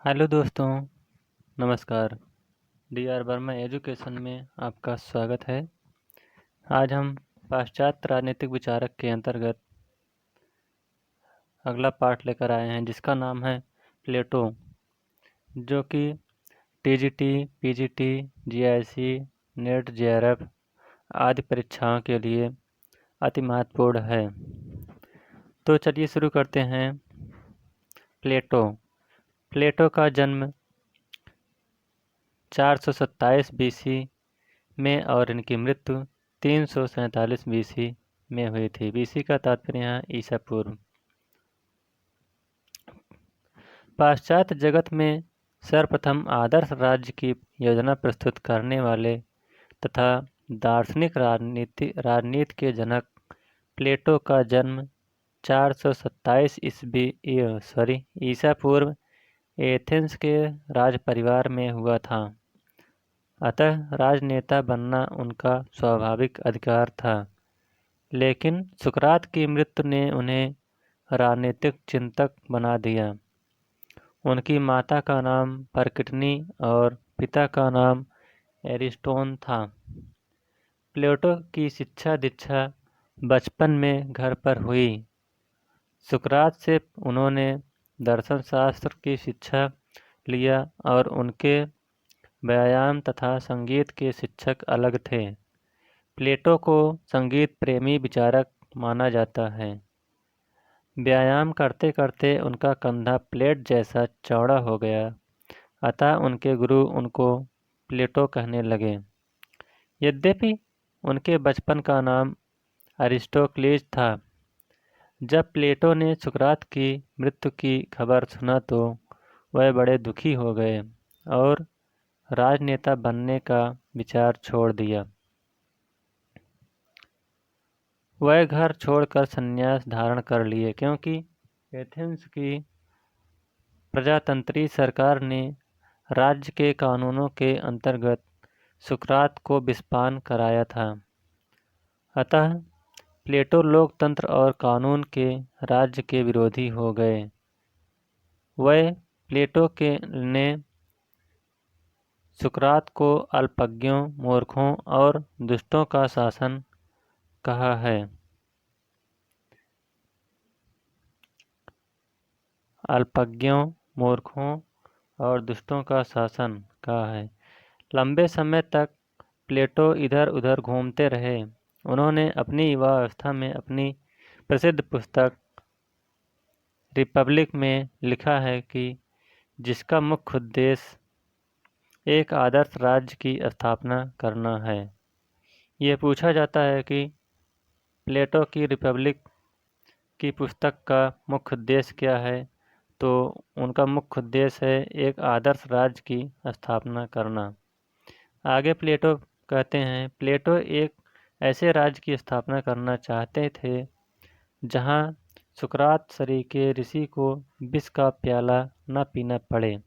Hello दोस्तों, नमस्कार। D R Verma education में आपका स्वागत है। आज हम पाश्चात्य राजनीतिक विचारक के अंतर्गत अगला पाठ लेकर आए हैं जिसका नाम है प्लेटो, जो कि TGT, PGT, GIC, net, JRF आदि परीक्षाओं के लिए अति महत्वपूर्ण है। तो चलिए शुरू करते हैं। प्लेटो का जन्म 427 बीसी में और इनकी मृत्यु 347 बीसी में हुई थी। बीसी का तात्पर्य यहाँ ईसा पूर्व। पाश्चात्य जगत में सर्वप्रथम आदर्श राज्य की योजना प्रस्तुत करने वाले तथा दार्शनिक राजनीति के जनक प्लेटो का जन्म 427 ईसा पूर्व एथेंस के राज परिवार में हुआ था। अतः राजनेता बनना उनका स्वाभाविक अधिकार था, लेकिन सुकरात की मृत्यु ने उन्हें राजनीतिक चिंतक बना दिया। उनकी माता का नाम परकिटनी और पिता का नाम एरिस्टोन था। प्लेटो की शिक्षा दीक्षा बचपन में घर पर हुई। सुकरात से उन्होंने दर्शन शास्त्र की शिक्षा लिया और उनके व्यायाम तथा संगीत के शिक्षक अलग थे। प्लेटो को संगीत प्रेमी विचारक माना जाता है। व्यायाम करते करते उनका कंधा प्लेट जैसा चौड़ा हो गया, अतः उनके गुरु उनको प्लेटो कहने लगे। यद्यपि उनके बचपन का नाम अरिस्टोक्लीज था। जब प्लेटो ने सुकरात की मृत्यु की खबर सुना तो वह बड़े दुखी हो गए और राजनेता बनने का विचार छोड़ दिया। वह घर छोड़कर संन्यास धारण कर लिए, क्योंकि एथेंस की प्रजातंत्री सरकार ने राज्य के कानूनों के अंतर्गत सुकरात को विषपान कराया था। अतः प्लेटो लोकतंत्र और कानून के राज्य के विरोधी हो गए। वह प्लेटो ने सुकरात को अल्पज्ञों, मूर्खों और दुष्टों का शासन कहा है। अल्पज्ञों, मूर्खों और दुष्टों का शासन कहा है। लंबे समय तक प्लेटो इधर उधर घूमते रहे। उन्होंने अपनी युवावस्था में अपनी प्रसिद्ध पुस्तक रिपब्लिक में लिखा है कि जिसका मुख्य उद्देश्य एक आदर्श राज्य की स्थापना करना है। ये पूछा जाता है कि प्लेटो की रिपब्लिक की पुस्तक का मुख्य उद्देश्य क्या है, तो उनका मुख्य उद्देश्य है एक आदर्श राज्य की स्थापना करना। आगे प्लेटो कहते हैं, प्लेटो एक ऐसे राज्य की स्थापना करना चाहते थे जहाँ सुकरात सरीखे ऋषि को विष का प्याला न पीना पड़े।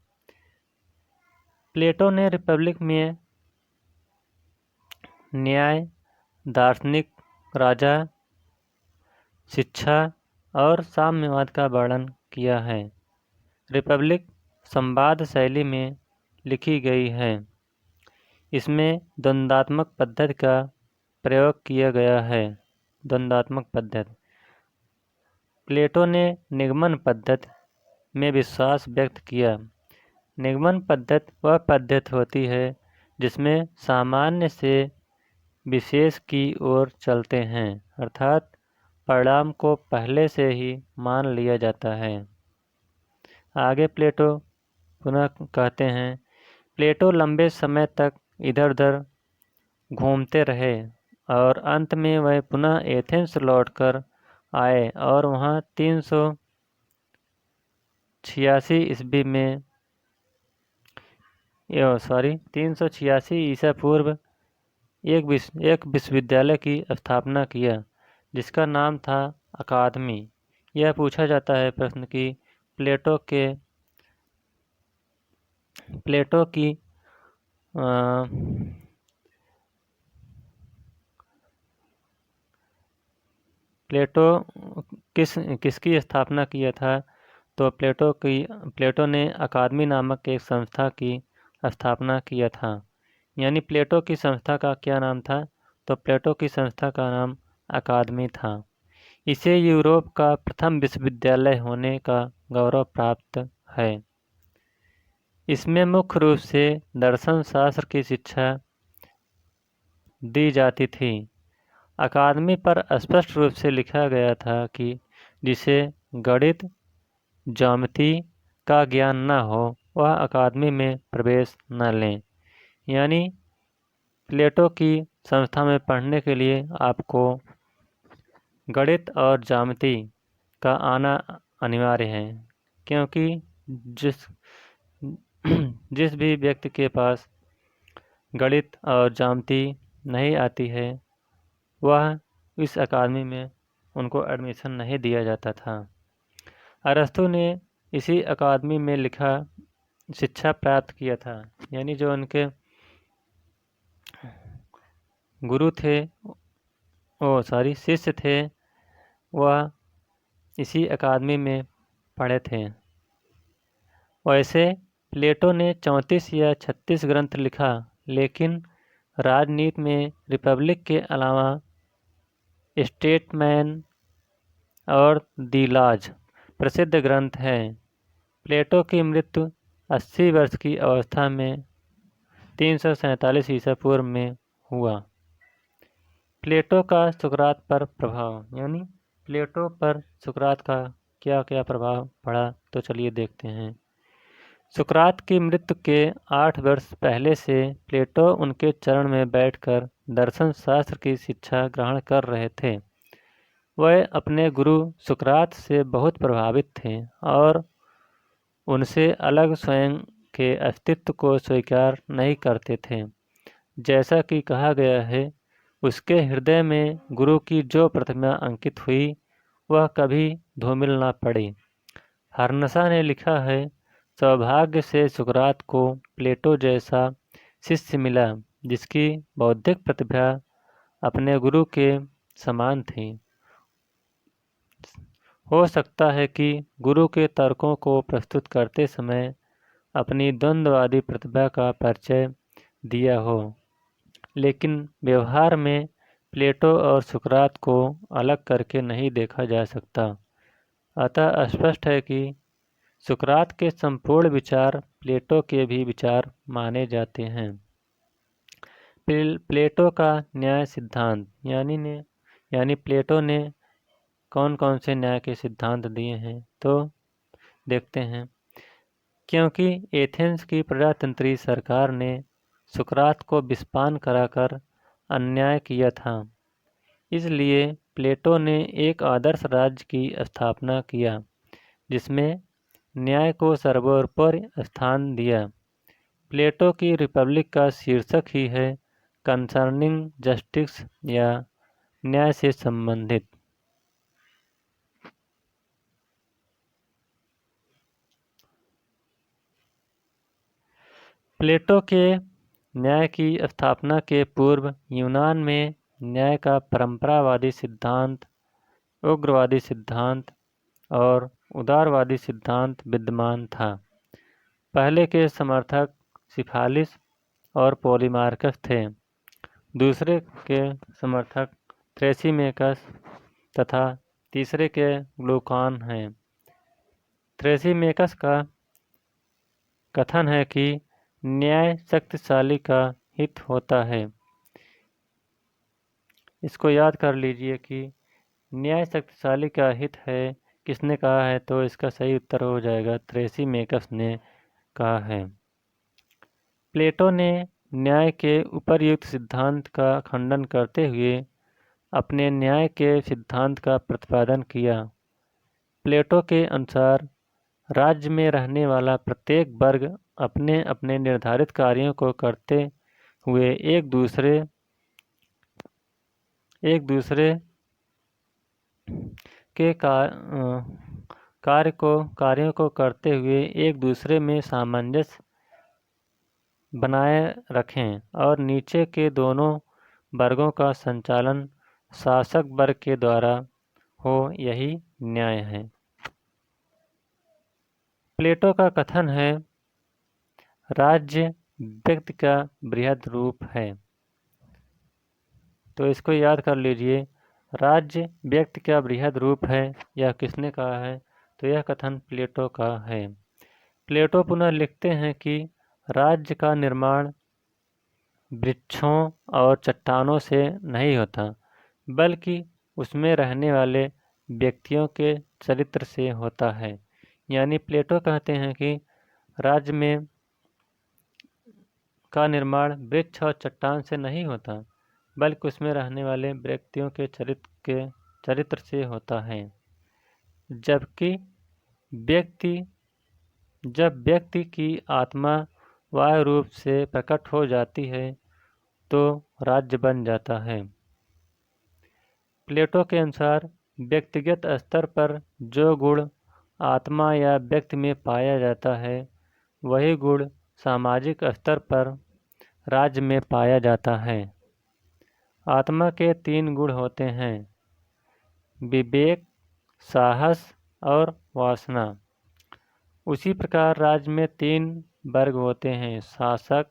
प्लेटो ने रिपब्लिक में न्याय, दार्शनिक, राजा, शिक्षा और साम्यवाद का वर्णन किया है। रिपब्लिक संवाद शैली में लिखी गई है। इसमें द्वंद्वात्मक पद्धति का प्रयोग किया गया है। द्वंद्वात्मक पद्धति। प्लेटो ने निगमन पद्धति में विश्वास व्यक्त किया। निगमन पद्धति वह पद्धति होती है जिसमें सामान्य से विशेष की ओर चलते हैं, अर्थात परिणाम को पहले से ही मान लिया जाता है। आगे प्लेटो पुनः कहते हैं, प्लेटो लंबे समय तक इधर उधर घूमते रहे और अंत में वह पुनः एथेंस लौटकर आए और वहाँ 386 ईसा पूर्व एक विश्वविद्यालय की स्थापना किया जिसका नाम था अकादमी। यह पूछा जाता है प्रश्न कि प्लेटो किसकी स्थापना किया था, तो प्लेटो ने अकादमी नामक एक संस्था की स्थापना किया था। यानी प्लेटो की संस्था का क्या नाम था? तो प्लेटो की संस्था का नाम अकादमी था। इसे यूरोप का प्रथम विश्वविद्यालय होने का गौरव प्राप्त है। इसमें मुख्य रूप से दर्शन शास्त्र की शिक्षा दी जाती थी। अकादमी पर स्पष्ट रूप से लिखा गया था कि जिसे गणित ज्यामिति का ज्ञान न हो वह अकादमी में प्रवेश न लें। यानी प्लेटो की संस्था में पढ़ने के लिए आपको गणित और ज्यामिति का आना अनिवार्य है, क्योंकि जिस भी व्यक्ति के पास गणित और ज्यामिति नहीं आती है वह इस अकादमी में उनको एडमिशन नहीं दिया जाता था। अरस्तु ने इसी अकादमी में लिखा शिक्षा प्राप्त किया था। यानी जो उनके गुरु थे शिष्य थे वह इसी अकादमी में पढ़े थे। वैसे प्लेटो ने 34 या 36 ग्रंथ लिखा, लेकिन राजनीति में रिपब्लिक के अलावा स्टेटमैन और दी लॉज प्रसिद्ध ग्रंथ हैं। प्लेटो की मृत्यु 80 वर्ष की अवस्था में 347 ईसा पूर्व में हुआ। प्लेटो का सुकरात पर प्रभाव। यानी प्लेटो पर सुकरात का क्या क्या प्रभाव पड़ा, तो चलिए देखते हैं। सुकरात की मृत्यु के 8 वर्ष पहले से प्लेटो उनके चरण में बैठकर दर्शन शास्त्र की शिक्षा ग्रहण कर रहे थे। वह अपने गुरु सुकरात से बहुत प्रभावित थे और उनसे अलग स्वयं के अस्तित्व को स्वीकार नहीं करते थे। जैसा कि कहा गया है, उसके हृदय में गुरु की जो प्रतिमा अंकित हुई वह कभी धूमिल न पड़ी। हर्नसा ने लिखा है, सौभाग्य से सुकरात को प्लेटो जैसा शिष्य मिला जिसकी बौद्धिक प्रतिभा अपने गुरु के समान थी। हो सकता है कि गुरु के तर्कों को प्रस्तुत करते समय अपनी द्वंद्ववादी प्रतिभा का परिचय दिया हो, लेकिन व्यवहार में प्लेटो और सुकरात को अलग करके नहीं देखा जा सकता। अतः स्पष्ट है कि सुकरात के संपूर्ण विचार प्लेटो के भी विचार माने जाते हैं। प्लेटो का न्याय सिद्धांत। यानी प्लेटो ने कौन कौन से न्याय के सिद्धांत दिए हैं, तो देखते हैं। क्योंकि एथेंस की प्रजातंत्री सरकार ने सुकरात को विस्पान कराकर अन्याय किया था, इसलिए प्लेटो ने एक आदर्श राज्य की स्थापना किया जिसमें न्याय को सर्वोपरि स्थान दिया। प्लेटो की रिपब्लिक का शीर्षक ही है कंसर्निंग जस्टिस या न्याय से संबंधित। प्लेटो के न्याय की स्थापना के पूर्व यूनान में न्याय का परंपरावादी सिद्धांत, उग्रवादी सिद्धांत और उदारवादी सिद्धांत विद्यमान था। पहले के समर्थक सिफालिस और पॉलीमार्कस थे। दूसरे के समर्थक थ्रेसीमेकस तथा तीसरे के ग्लूकान हैं। थ्रेसीमेकस का कथन है कि न्याय शक्तिशाली का हित होता है। इसको याद कर लीजिए कि न्याय शक्तिशाली का हित है किसने कहा है, तो इसका सही उत्तर हो जाएगा थ्रेसीमेकस ने कहा है। प्लेटो ने न्याय के उपर्युक्त सिद्धांत का खंडन करते हुए अपने न्याय के सिद्धांत का प्रतिपादन किया। प्लेटो के अनुसार राज्य में रहने वाला प्रत्येक वर्ग अपने अपने निर्धारित कार्यों को करते हुए एक दूसरे के कार्यों को करते हुए एक दूसरे में सामंजस्य बनाए रखें और नीचे के दोनों वर्गों का संचालन शासक वर्ग के द्वारा हो, यही न्याय है। प्लेटो का कथन है, राज्य व्यक्ति का बृहद रूप है। तो इसको याद कर लीजिए, राज्य व्यक्ति का बृहद रूप है। यह किसने कहा है? तो यह कथन प्लेटो का है। प्लेटो पुनः लिखते हैं कि राज्य का निर्माण वृक्षों और चट्टानों से नहीं होता, बल्कि उसमें रहने वाले व्यक्तियों के चरित्र से होता है। यानी प्लेटो कहते हैं कि राज्य में का निर्माण वृक्ष और चट्टान से नहीं होता, बल्कि उसमें रहने वाले व्यक्तियों के चरित्र से होता है। जबकि जब व्यक्ति की आत्मा बाह्य रूप से प्रकट हो जाती है तो राज्य बन जाता है। प्लेटो के अनुसार व्यक्तिगत स्तर पर जो गुण आत्मा या व्यक्ति में पाया जाता है, वही गुण सामाजिक स्तर पर राज्य में पाया जाता है। आत्मा के 3 गुण होते हैं, विवेक, साहस और वासना। उसी प्रकार राज्य में 3 वर्ग होते हैं, शासक,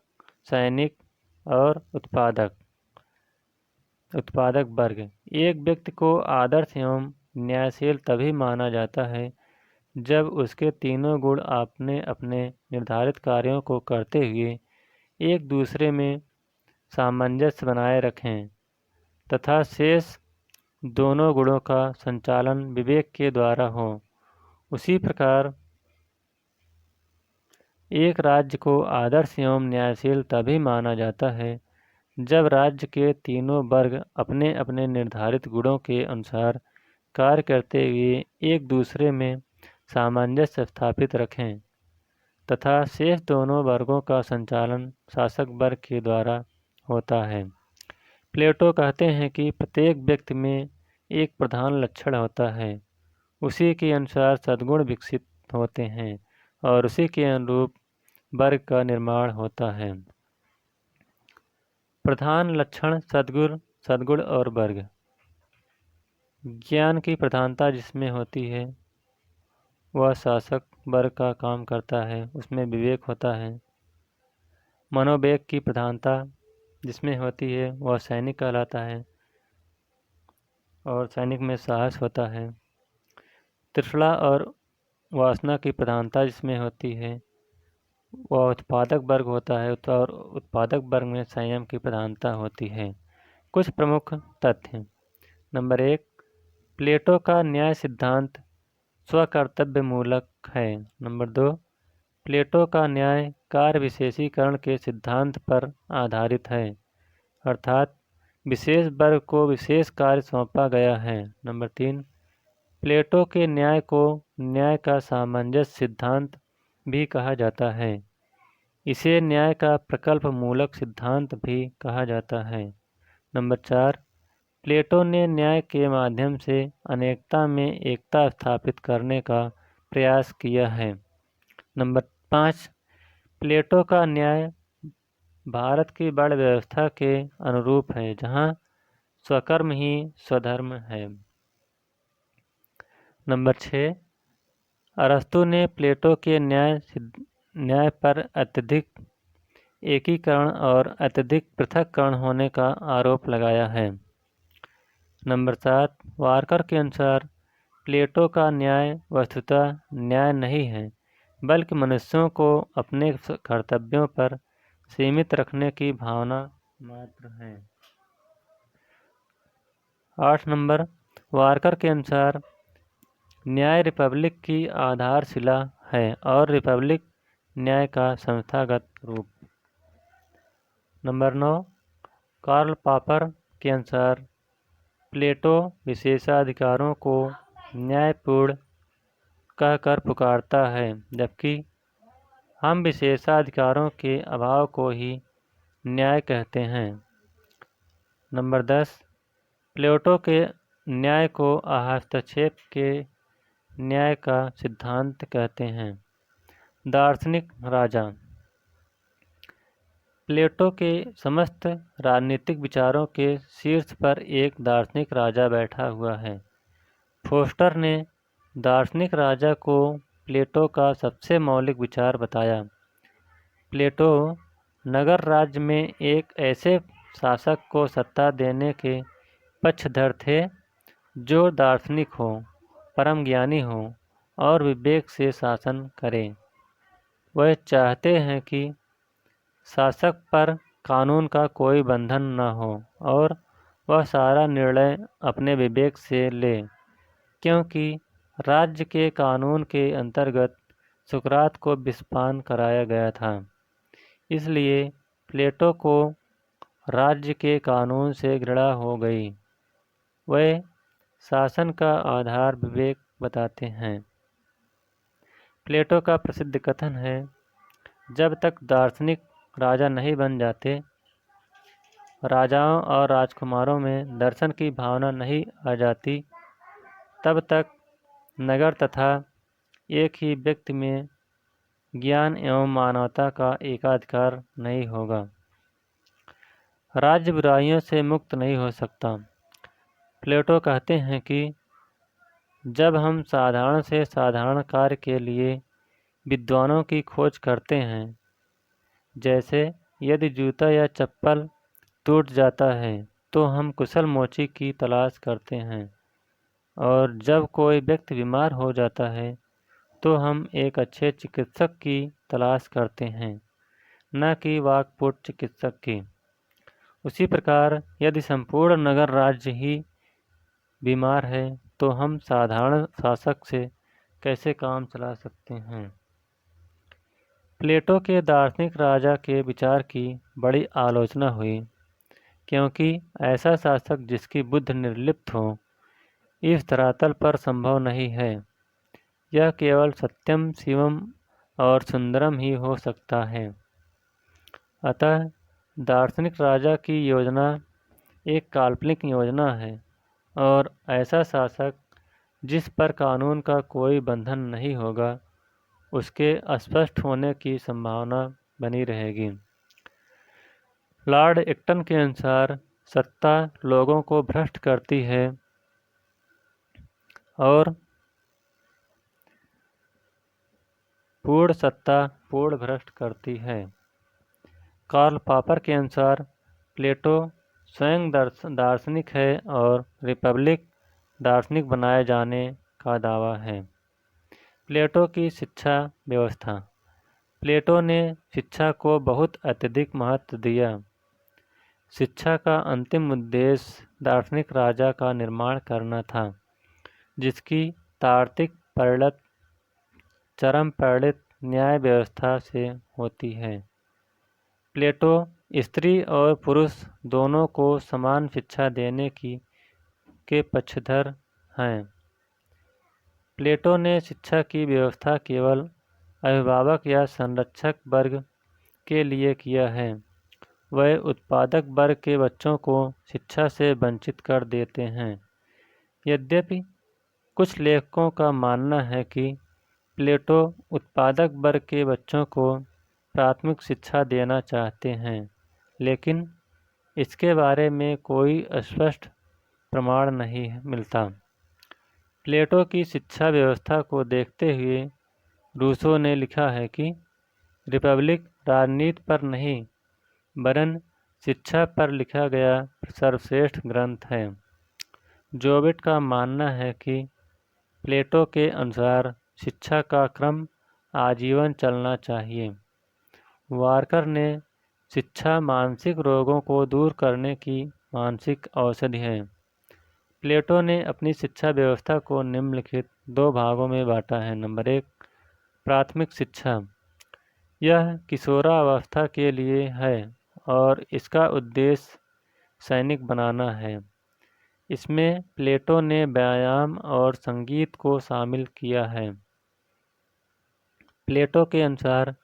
सैनिक और उत्पादक वर्ग। एक व्यक्ति को आदर्श एवं न्यायशील तभी माना जाता है जब उसके तीनों गुण अपने अपने निर्धारित कार्यों को करते हुए एक दूसरे में सामंजस्य बनाए रखें तथा शेष दोनों गुणों का संचालन विवेक के द्वारा हो। उसी प्रकार एक राज्य को आदर्श एवं न्यायशील तभी माना जाता है जब राज्य के तीनों वर्ग अपने अपने निर्धारित गुणों के अनुसार कार्य करते हुए एक दूसरे में सामंजस्य स्थापित रखें तथा शेष दोनों वर्गों का संचालन शासक वर्ग के द्वारा होता है। प्लेटो कहते हैं कि प्रत्येक व्यक्ति में एक प्रधान लक्षण होता है, उसी के अनुसार सद्गुण विकसित होते हैं और उसी के अनुरूप वर्ग का निर्माण होता है। प्रधान लक्षण सद्गुण और वर्ग। ज्ञान की प्रधानता जिसमें होती है वह शासक वर्ग का काम करता है, उसमें विवेक होता है। मनोवेग की प्रधानता जिसमें होती है वह सैनिक कहलाता है और सैनिक में साहस होता है। तृष्णा और वासना की प्रधानता जिसमें होती है वह उत्पादक वर्ग होता है और उत्पादक वर्ग में संयम की प्रधानता होती है। कुछ प्रमुख तथ्य। नंबर 1, प्लेटो का न्याय सिद्धांत स्वकर्तव्य मूलक है। नंबर 2, प्लेटो का न्याय कार्य विशेषीकरण के सिद्धांत पर आधारित है, अर्थात विशेष वर्ग को विशेष कार्य सौंपा गया है। नंबर 3, प्लेटो के न्याय को न्याय का सामंजस्य सिद्धांत भी कहा जाता है। इसे न्याय का प्रकल्प मूलक सिद्धांत भी कहा जाता है। नंबर 4, प्लेटो ने न्याय के माध्यम से अनेकता में एकता स्थापित करने का प्रयास किया है। नंबर 5, प्लेटो का न्याय भारत की वर्ण व्यवस्था के अनुरूप है, जहाँ स्वकर्म ही स्वधर्म है। नंबर 6, अरस्तु ने प्लेटो के न्याय पर अत्यधिक एकीकरण और अत्यधिक पृथक्करण होने का आरोप लगाया है। नंबर 7, वारकर के अनुसार प्लेटो का न्याय वस्तुतः न्याय नहीं है, बल्कि मनुष्यों को अपने कर्तव्यों पर सीमित रखने की भावना मात्र है। 8 नंबर, वारकर के अनुसार न्याय रिपब्लिक की आधारशिला है और रिपब्लिक न्याय का संस्थागत रूप। नंबर 9, कार्ल पॉपर के अनुसार प्लेटो विशेषाधिकारों को न्यायपूर्ण कहकर पुकारता है, जबकि हम विशेषाधिकारों के अभाव को ही न्याय कहते हैं। नंबर 10, प्लेटो के न्याय को हस्तक्षेप के न्याय का सिद्धांत कहते हैं। दार्शनिक राजा। प्लेटो के समस्त राजनीतिक विचारों के शीर्ष पर एक दार्शनिक राजा बैठा हुआ है। फोस्टर ने दार्शनिक राजा को प्लेटो का सबसे मौलिक विचार बताया। प्लेटो नगर राज्य में एक ऐसे शासक को सत्ता देने के पक्षधर थे जो दार्शनिक हो, परम ज्ञानी हो और विवेक से शासन करे। वह चाहते हैं कि शासक पर कानून का कोई बंधन न हो और वह सारा निर्णय अपने विवेक से ले, क्योंकि राज्य के कानून के अंतर्गत सुकरात को विषपान कराया गया था। इसलिए प्लेटो को राज्य के कानून से घृणा हो गई। वह शासन का आधार विवेक बताते हैं। प्लेटो का प्रसिद्ध कथन है, जब तक दार्शनिक राजा नहीं बन जाते, राजाओं और राजकुमारों में दर्शन की भावना नहीं आ जाती, तब तक नगर तथा एक ही व्यक्ति में ज्ञान एवं मानवता का एकाधिकार नहीं होगा। राज्य बुराइयों से मुक्त नहीं हो सकता। प्लेटो कहते हैं कि जब हम साधारण से साधारण कार्य के लिए विद्वानों की खोज करते हैं, जैसे यदि जूता या चप्पल टूट जाता है तो हम कुशल मोची की तलाश करते हैं, और जब कोई व्यक्ति बीमार हो जाता है तो हम एक अच्छे चिकित्सक की तलाश करते हैं, न कि वाकपटु चिकित्सक की। उसी प्रकार यदि संपूर्ण नगर राज्य ही बीमार है तो हम साधारण शासक से कैसे काम चला सकते हैं। प्लेटो के दार्शनिक राजा के विचार की बड़ी आलोचना हुई, क्योंकि ऐसा शासक जिसकी बुद्धि निर्लिप्त हो इस धरातल पर संभव नहीं है। यह केवल सत्यम शिवम और सुंदरम ही हो सकता है। अतः दार्शनिक राजा की योजना एक काल्पनिक योजना है, और ऐसा शासक जिस पर कानून का कोई बंधन नहीं होगा, उसके अस्पष्ट होने की संभावना बनी रहेगी। लॉर्ड एक्टन के अनुसार सत्ता लोगों को भ्रष्ट करती है और पूर्ण सत्ता पूर्ण भ्रष्ट करती है। कार्ल पॉपर के अनुसार प्लेटो स्वयं दार्शनिक है और रिपब्लिक दार्शनिक बनाए जाने का दावा है। प्लेटो की शिक्षा व्यवस्था। प्लेटो ने शिक्षा को बहुत अत्यधिक महत्व दिया। शिक्षा का अंतिम उद्देश्य दार्शनिक राजा का निर्माण करना था, जिसकी तार्किक परिणत चरम परिणत न्याय व्यवस्था से होती है। प्लेटो स्त्री और पुरुष दोनों को समान शिक्षा देने के पक्षधर हैं। प्लेटो ने शिक्षा की व्यवस्था केवल अभिभावक या संरक्षक वर्ग के लिए किया है। वह उत्पादक वर्ग के बच्चों को शिक्षा से वंचित कर देते हैं। यद्यपि कुछ लेखकों का मानना है कि प्लेटो उत्पादक वर्ग के बच्चों को प्राथमिक शिक्षा देना चाहते हैं, लेकिन इसके बारे में कोई स्पष्ट प्रमाण नहीं मिलता। प्लेटो की शिक्षा व्यवस्था को देखते हुए रूसो ने लिखा है कि रिपब्लिक राजनीति पर नहीं, वरन शिक्षा पर लिखा गया सर्वश्रेष्ठ ग्रंथ है। जोबिट का मानना है कि प्लेटो के अनुसार शिक्षा का क्रम आजीवन चलना चाहिए। वारकर ने शिक्षा मानसिक रोगों को दूर करने की मानसिक औषधि है। प्लेटो ने अपनी शिक्षा व्यवस्था को निम्नलिखित दो भागों में बांटा है। नंबर 1, प्राथमिक शिक्षा। यह किशोरावस्था के लिए है और इसका उद्देश्य सैनिक बनाना है। इसमें प्लेटो ने व्यायाम और संगीत को शामिल किया है। प्लेटो के अनुसार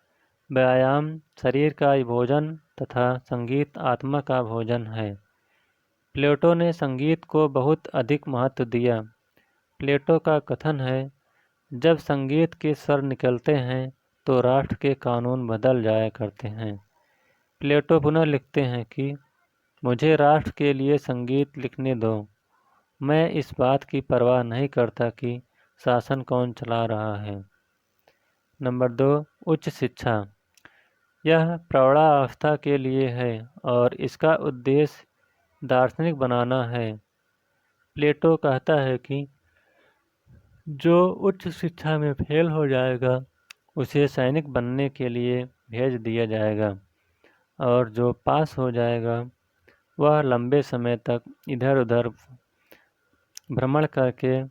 व्यायाम शरीर का भोजन तथा संगीत आत्मा का भोजन है। प्लेटो ने संगीत को बहुत अधिक महत्व दिया। प्लेटो का कथन है, जब संगीत के स्वर निकलते हैं तो राष्ट्र के कानून बदल जाया करते हैं। प्लेटो पुनः लिखते हैं कि मुझे राष्ट्र के लिए संगीत लिखने दो। मैं इस बात की परवाह नहीं करता कि शासन कौन चला रहा है। नंबर 2, उच्च शिक्षा। यह प्रौढ़ावस्था के लिए है और इसका उद्देश्य दार्शनिक बनाना है। प्लेटो कहता है कि जो उच्च शिक्षा में फेल हो जाएगा उसे सैनिक बनने के लिए भेज दिया जाएगा और जो पास हो जाएगा वह लंबे समय तक इधर उधर भ्रमण करके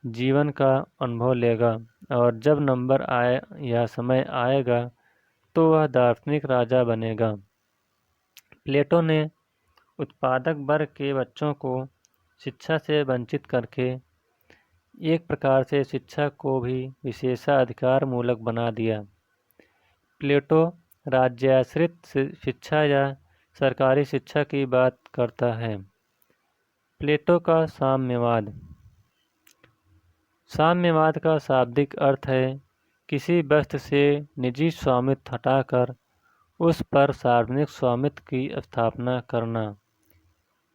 जीवन का अनुभव लेगा और जब नंबर आए या समय आएगा तो वह दार्शनिक राजा बनेगा। प्लेटो ने उत्पादक वर्ग के बच्चों को शिक्षा से वंचित करके एक प्रकार से शिक्षा को भी विशेषाधिकार मूलक बना दिया। प्लेटो राज्याश्रित शिक्षा या सरकारी शिक्षा की बात करता है। प्लेटो का साम्यवाद। साम्यवाद का शाब्दिक अर्थ है किसी वस्तु से निजी स्वामित्व हटाकर उस पर सार्वजनिक स्वामित्व की स्थापना करना।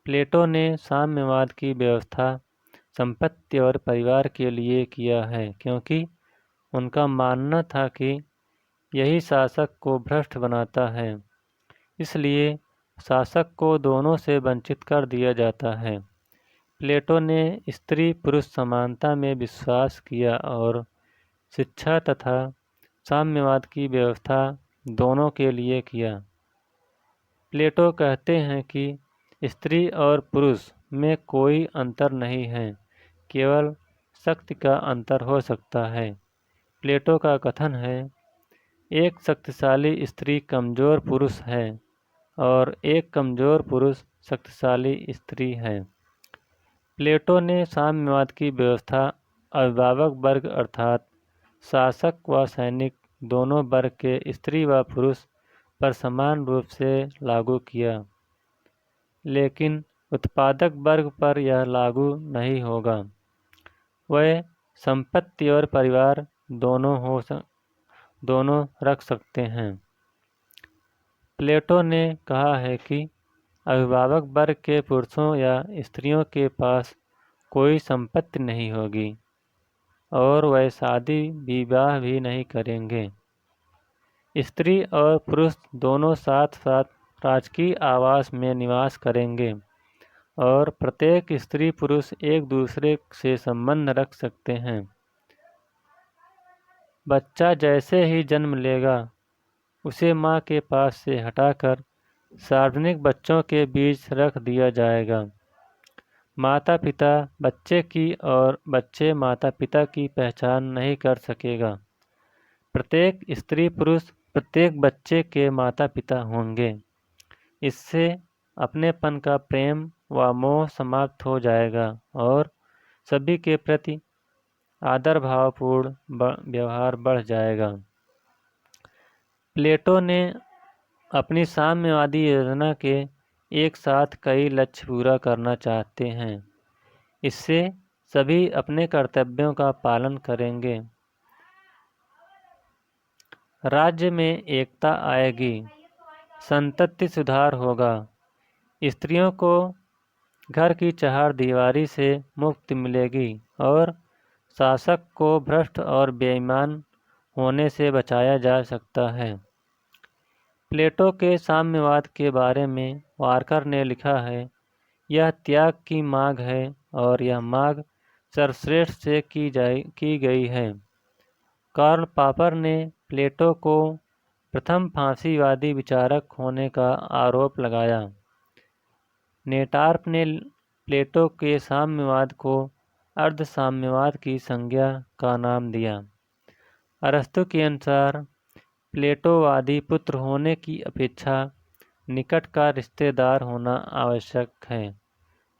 प्लेटो ने साम्यवाद की व्यवस्था संपत्ति और परिवार के लिए किया है क्योंकि उनका मानना था कि यही शासक को भ्रष्ट बनाता है, इसलिए शासक को दोनों से वंचित कर दिया जाता है। प्लेटो ने स्त्री पुरुष समानता में विश्वास किया और शिक्षा तथा साम्यवाद की व्यवस्था दोनों के लिए किया। प्लेटो कहते हैं कि स्त्री और पुरुष में कोई अंतर नहीं है, केवल शक्ति का अंतर हो सकता है। प्लेटो का कथन है, एक शक्तिशाली स्त्री कमजोर पुरुष है और एक कमजोर पुरुष शक्तिशाली स्त्री है। प्लेटो ने साम्यवाद की व्यवस्था अभिभावक वर्ग अर्थात शासक व सैनिक दोनों वर्ग के स्त्री व पुरुष पर समान रूप से लागू किया, लेकिन उत्पादक वर्ग पर यह लागू नहीं होगा। वह संपत्ति और परिवार दोनों रख सकते हैं। प्लेटो ने कहा है कि अभिभावक वर्ग के पुरुषों या स्त्रियों के पास कोई संपत्ति नहीं होगी और वह शादी विवाह भी नहीं करेंगे। स्त्री और पुरुष दोनों साथ साथ राजकीय आवास में निवास करेंगे और प्रत्येक स्त्री पुरुष एक दूसरे से संबंध रख सकते हैं। बच्चा जैसे ही जन्म लेगा उसे माँ के पास से हटाकर सार्वजनिक बच्चों के बीच रख दिया जाएगा। माता पिता बच्चे की और बच्चे माता पिता की पहचान नहीं कर सकेगा। प्रत्येक स्त्री पुरुष प्रत्येक बच्चे के माता पिता होंगे। इससे अपनेपन का प्रेम व मोह समाप्त हो जाएगा और सभी के प्रति आदर भावपूर्ण व्यवहार बढ़ जाएगा। प्लेटो ने अपनी साम्यवादी योजना के एक साथ कई लक्ष्य पूरा करना चाहते हैं। इससे सभी अपने कर्तव्यों का पालन करेंगे, राज्य में एकता आएगी, संतति सुधार होगा, स्त्रियों को घर की चहारदीवारी से मुक्ति मिलेगी और शासक को भ्रष्ट और बेईमान होने से बचाया जा सकता है। प्लेटो के साम्यवाद के बारे में वारकर ने लिखा है, यह त्याग की मांग है और यह मांग सर्वश्रेष्ठ से की गई है। कार्ल पॉपर ने प्लेटो को प्रथम फांसीवादी विचारक होने का आरोप लगाया। नेटार्प ने प्लेटो के साम्यवाद को अर्ध साम्यवाद की संज्ञा का नाम दिया। अरस्तु के अनुसार प्लेटोवादी पुत्र होने की अपेक्षा निकट का रिश्तेदार होना आवश्यक है।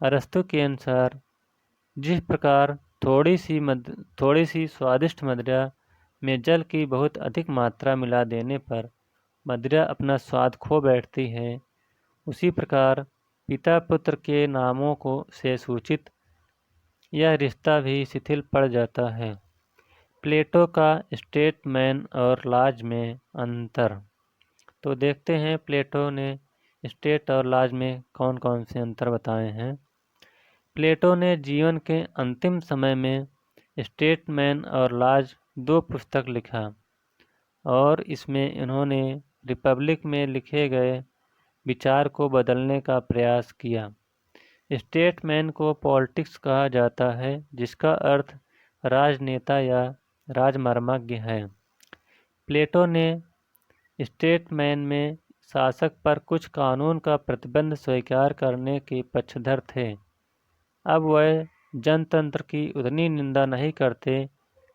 अरस्तु के अनुसार जिस प्रकार थोड़ी सी स्वादिष्ट मदिरा में जल की बहुत अधिक मात्रा मिला देने पर मदिरा अपना स्वाद खो बैठती है, उसी प्रकार पिता पुत्र के नामों को से सूचित यह रिश्ता भी शिथिल पड़ जाता है। प्लेटो का स्टेटमैन और लाज में अंतर। तो देखते हैं प्लेटो ने स्टेट और लाज में कौन कौन से अंतर बताए हैं। प्लेटो ने जीवन के अंतिम समय में स्टेटमैन और लाज दो पुस्तक लिखा। और इसमें इन्होंने रिपब्लिक में लिखे गए विचार को बदलने का प्रयास किया। स्टेटमैन को पॉलिटिक्स कहा जाता है, जिसका अर्थ राजनेता या राजमर्मज्ञ है। प्लेटो ने स्टेटमैन में शासक पर कुछ कानून का प्रतिबंध स्वीकार करने के पक्षधर थे। अब वह जनतंत्र की उतनी निंदा नहीं करते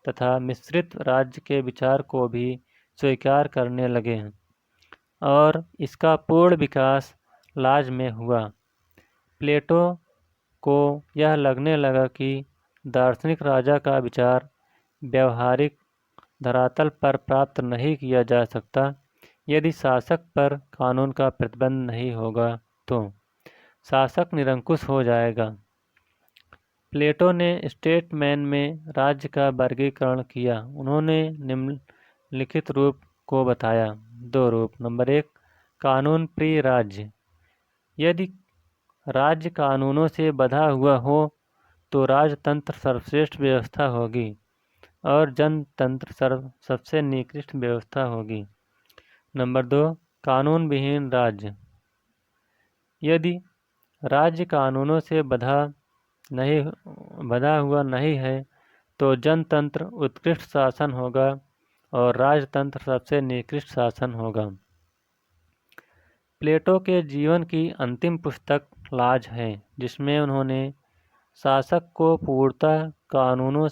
तथा मिश्रित राज्य के विचार को भी स्वीकार करने लगे हैं और इसका पूर्ण विकास लाज में हुआ। प्लेटो को यह लगने लगा कि दार्शनिक राजा का विचार व्यवहारिक धरातल पर प्राप्त नहीं किया जा सकता। यदि शासक पर कानून का प्रतिबंध नहीं होगा तो शासक निरंकुश हो जाएगा। प्लेटो ने स्टेटमैन में राज्य का वर्गीकरण किया। उन्होंने निम्नलिखित रूप को बताया। 2 रूप। नंबर 1, कानून प्रिय राज्य। यदि राज्य कानूनों से बंधा हुआ हो तो राजतंत्र सर्वश्रेष्ठ व्यवस्था होगी और जनतंत्र सबसे निकृष्ट व्यवस्था होगी। नंबर 2, कानून विहीन राज्य। यदि राज्य कानूनों से बंधा हुआ नहीं है तो जनतंत्र उत्कृष्ट शासन होगा और राजतंत्र सबसे निकृष्ट शासन होगा। प्लेटो के जीवन की अंतिम पुस्तक लाज है, जिसमें उन्होंने शासक को पूर्णतः कानूनों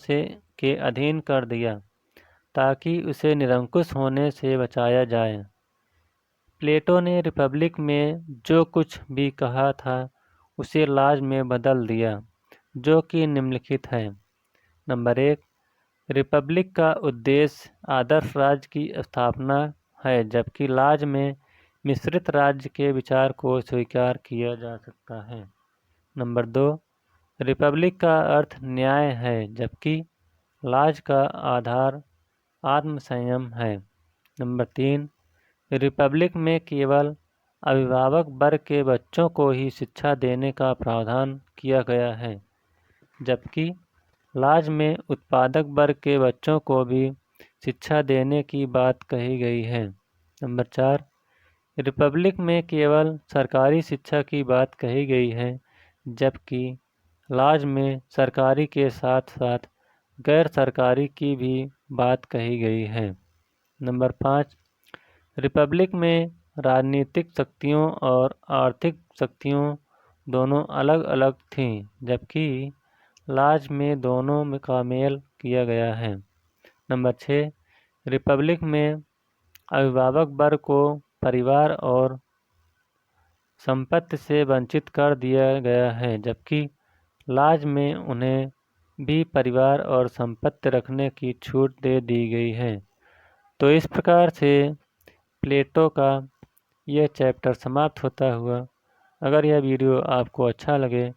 के अधीन कर दिया ताकि उसे निरंकुश होने से बचाया जाए। प्लेटो ने रिपब्लिक में जो कुछ भी कहा था उसे लाज में बदल दिया, जो कि निम्नलिखित है। नंबर 1, रिपब्लिक का उद्देश्य आदर्श राज्य की स्थापना है, जबकि लाज में मिश्रित राज्य के विचार को स्वीकार किया जा सकता है। नंबर 2, रिपब्लिक का अर्थ न्याय है, जबकि लाज का आधार आत्मसंयम है। नंबर 3, रिपब्लिक में केवल अभिभावक वर्ग के बच्चों को ही शिक्षा देने का प्रावधान किया गया है, जबकि लाज में उत्पादक वर्ग के बच्चों को भी शिक्षा देने की बात कही गई है। नंबर 4, रिपब्लिक में केवल सरकारी शिक्षा की बात कही गई है, जबकि लाज में सरकारी के साथ साथ गैर सरकारी की भी बात कही गई है। नंबर 5, रिपब्लिक में राजनीतिक शक्तियों और आर्थिक शक्तियों दोनों अलग अलग थीं, जबकि लाज में दोनों का मेल किया गया है। नंबर 6, रिपब्लिक में अभिभावक वर्ग को परिवार और संपत्ति से वंचित कर दिया गया है, जबकि लाज में उन्हें भी परिवार और संपत्ति रखने की छूट दे दी गई है। तो इस प्रकार से प्लेटो का यह चैप्टर समाप्त होता हुआ। अगर यह वीडियो आपको अच्छा लगे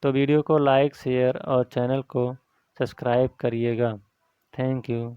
तो वीडियो को लाइक, शेयर और चैनल को सब्सक्राइब करिएगा। Thank you.